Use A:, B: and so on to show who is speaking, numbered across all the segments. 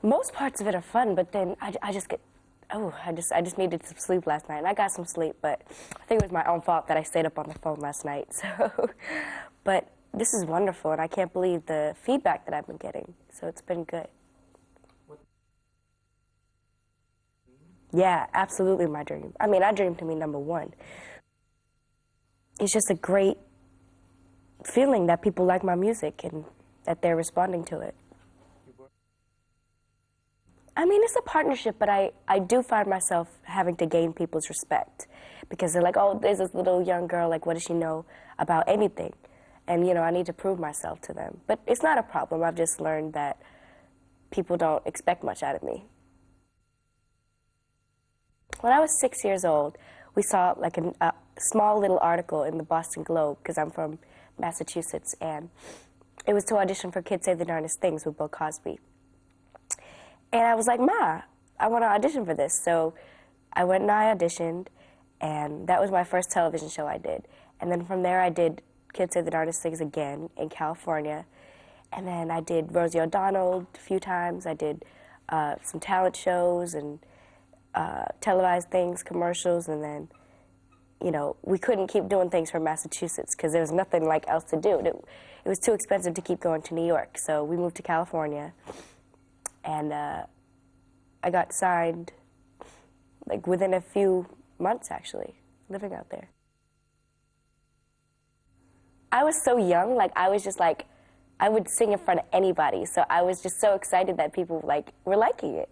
A: Most parts of it are fun, but then I just get, oh, I just needed some sleep last night. And I got some sleep, but I think it was my own fault that I stayed up on the phone last night. So, but this is wonderful, and I can't believe the feedback that I've been getting. So it's been good. Yeah, absolutely my dream. I mean, I dream to be #1. It's just a great feeling that people like my music and that they're responding to it. I mean, it's a partnership, but I do find myself having to gain people's respect because they're like, oh, there's this little young girl, like, what does she know about anything? And, you know, I need to prove myself to them. But it's not a problem. I've just learned that people don't expect much out of me. When I was 6 years old, we saw like a small little article in the Boston Globe, because I'm from Massachusetts, and it was to audition for Kids Say the Darndest Things with Bill Cosby. And I was like, Ma, I want to audition for this. So I went and I auditioned, and that was my first television show I did. And then from there I did Kids Say the Darndest Things again in California. And then I did Rosie O'Donnell a few times. I did some talent shows and televised things, commercials, and then, you know, we couldn't keep doing things from Massachusetts because there was nothing like else to do. It was too expensive to keep going to New York, so we moved to California, and I got signed like within a few months, actually, living out there. I was so young, like I was just like, I would sing in front of anybody, so I was just so excited that people like were liking it.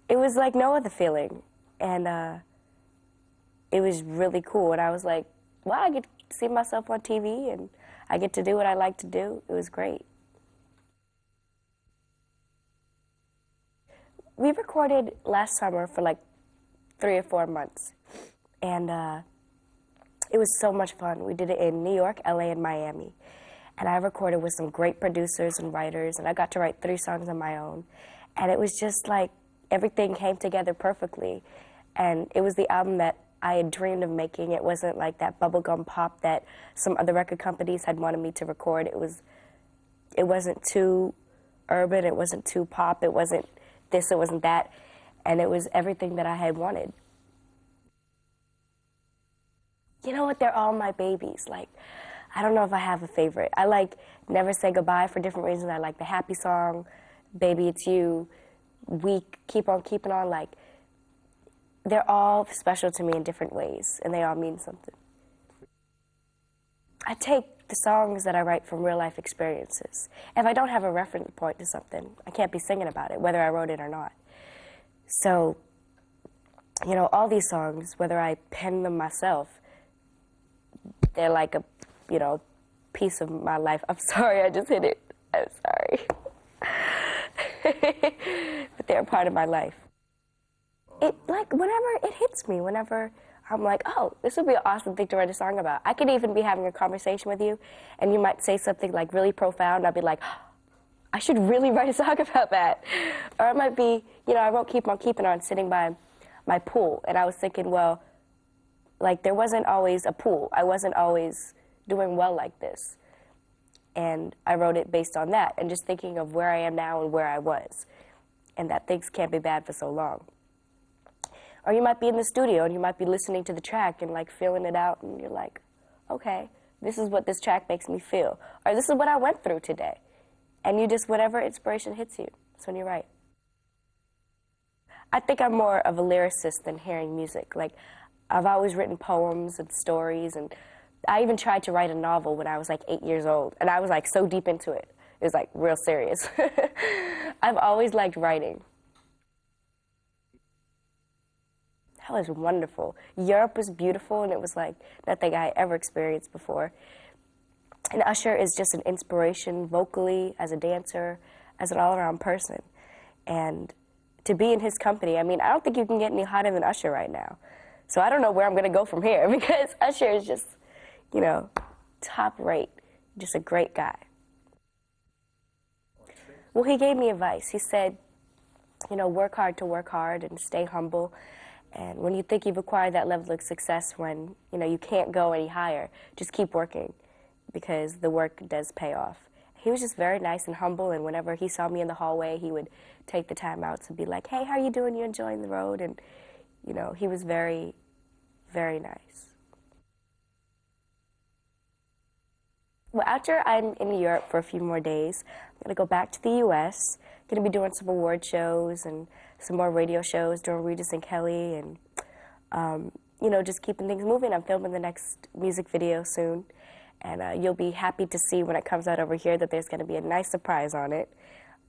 A: It was like no other feeling, and it was really cool. And I was like, wow, I get to see myself on TV, and I get to do what I like to do. It was great. We recorded last summer for like 3 or 4 months, and it was so much fun. We did it in New York, LA, and Miami. And I recorded with some great producers and writers, and I got to write 3 songs on my own. And it was just like everything came together perfectly. And it was the album that I had dreamed of making. It wasn't like that bubblegum pop that some other record companies had wanted me to record. It wasn't too urban, it wasn't too pop, it wasn't this, it wasn't that. And it was everything that I had wanted. You know what, they're all my babies. Like, I don't know if I have a favorite. I like Never Say Goodbye for different reasons. I like the happy song, Baby It's You, We Keep On Keeping On. Like, they're all special to me in different ways, and they all mean something. I take the songs that I write from real life experiences. If I don't have a reference point to something, I can't be singing about it, whether I wrote it or not. So, you know, all these songs, whether I pen them myself, they're like a, you know, piece of my life. I'm sorry, I just hit it. I'm sorry. But they're a part of my life. It, like, whenever it hits me, whenever I'm like, oh, this would be an awesome thing to write a song about. I could even be having a conversation with you, and you might say something, like, really profound. I'd be like, oh, I should really write a song about that. Or it might be, you know, I wrote Keep On Keeping On sitting by my pool, and I was thinking, well, like, there wasn't always a pool. I wasn't always doing well like this. And I wrote it based on that, and just thinking of where I am now and where I was, and that things can't be bad for so long. Or you might be in the studio, and you might be listening to the track and, like, feeling it out, and you're like, okay, this is what this track makes me feel. Or this is what I went through today. And you just, whatever inspiration hits you, that's when you write. I think I'm more of a lyricist than hearing music. Like, I've always written poems and stories, and I even tried to write a novel when I was like 8 years old, and I was like so deep into it. It was like real serious. I've always liked writing. That was wonderful. Europe was beautiful, and it was like nothing I ever experienced before. And Usher is just an inspiration vocally, as a dancer, as an all-around person. And to be in his company, I mean, I don't think you can get any hotter than Usher right now. So I don't know where I'm going to go from here, because Usher is just, you know, top rate, just a great guy. Well, he gave me advice. He said, you know, work hard to work hard and stay humble. And when you think you've acquired that level of success, when, you know, you can't go any higher, just keep working, because the work does pay off. he was just very nice and humble, and whenever he saw me in the hallway, he would take the time out to be like, hey, how you doing? You enjoying the road? And, you know, he was very, very nice. Well, after I'm in Europe for a few more days, I'm going to go back to the U.S., going to be doing some award shows and some more radio shows, doing Regis and Kelly, and, you know, just keeping things moving. I'm filming the next music video soon, and you'll be happy to see when it comes out over here that there's going to be a nice surprise on it.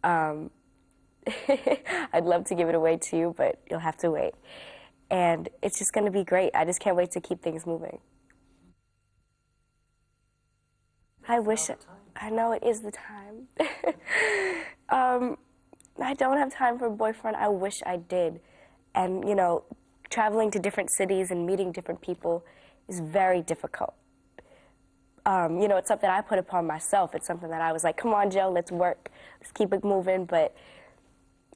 A: I'd love to give it away to you, but you'll have to wait. And it's just going to be great. I just can't wait to keep things moving. I wish, I know it is the time. I don't have time for a boyfriend. I wish I did. And, you know, traveling to different cities and meeting different people is very difficult. You know, it's something I put upon myself. It's something that I was like, come on, Joe, let's work. Let's keep it moving. But,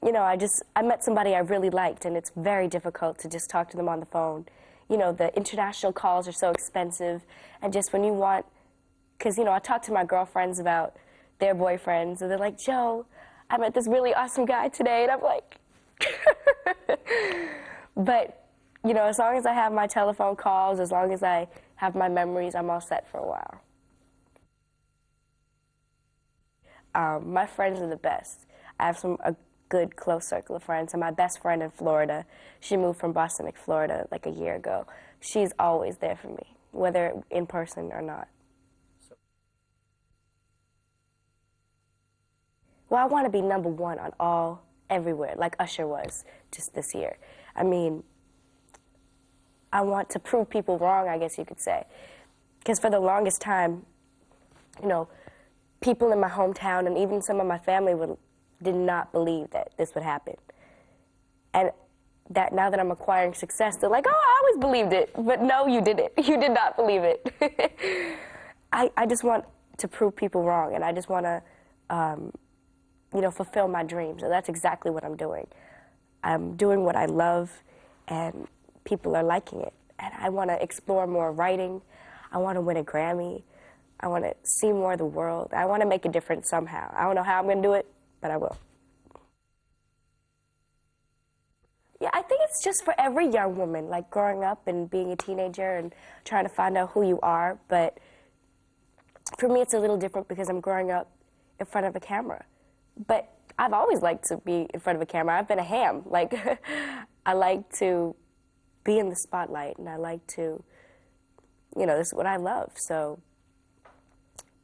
A: you know, I met somebody I really liked, and it's very difficult to just talk to them on the phone. You know, the international calls are so expensive, and just when you want, because, you know, I talk to my girlfriends about their boyfriends, and they're like, Joe, I met this really awesome guy today, and I'm like, but, you know, as long as I have my telephone calls, as long as I have my memories, I'm all set for a while. My friends are the best. I have a good, close circle of friends, and my best friend in Florida, she moved from Boston to Florida like a year ago. She's always there for me, whether in person or not. Well, I want to be #1 on everywhere, like Usher was just this year. I mean, I want to prove people wrong, I guess you could say. Because for the longest time, you know, people in my hometown and even some of my family did not believe that this would happen. And that now that I'm acquiring success, they're like, oh, I always believed it. But no, you didn't. You did not believe it. I just want to prove people wrong, and I just want to, you know, fulfill my dreams. And that's exactly what I'm doing. I'm doing what I love, and people are liking it. And I want to explore more writing. I want to win a Grammy. I want to see more of the world. I want to make a difference somehow. I don't know how I'm going to do it, but I will. Yeah, I think it's just for every young woman, like growing up and being a teenager and trying to find out who you are. But for me, it's a little different because I'm growing up in front of a camera. But I've always liked to be in front of a camera. I've been a ham. Like, I like to be in the spotlight, and I like to, you know, this is what I love. So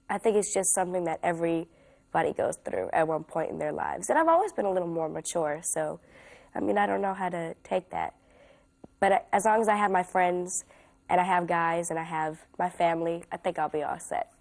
A: I think it's just something that everybody goes through at one point in their lives. And I've always been a little more mature, so, I mean, I don't know how to take that. But as long as I have my friends, and I have guys, and I have my family, I think I'll be all set.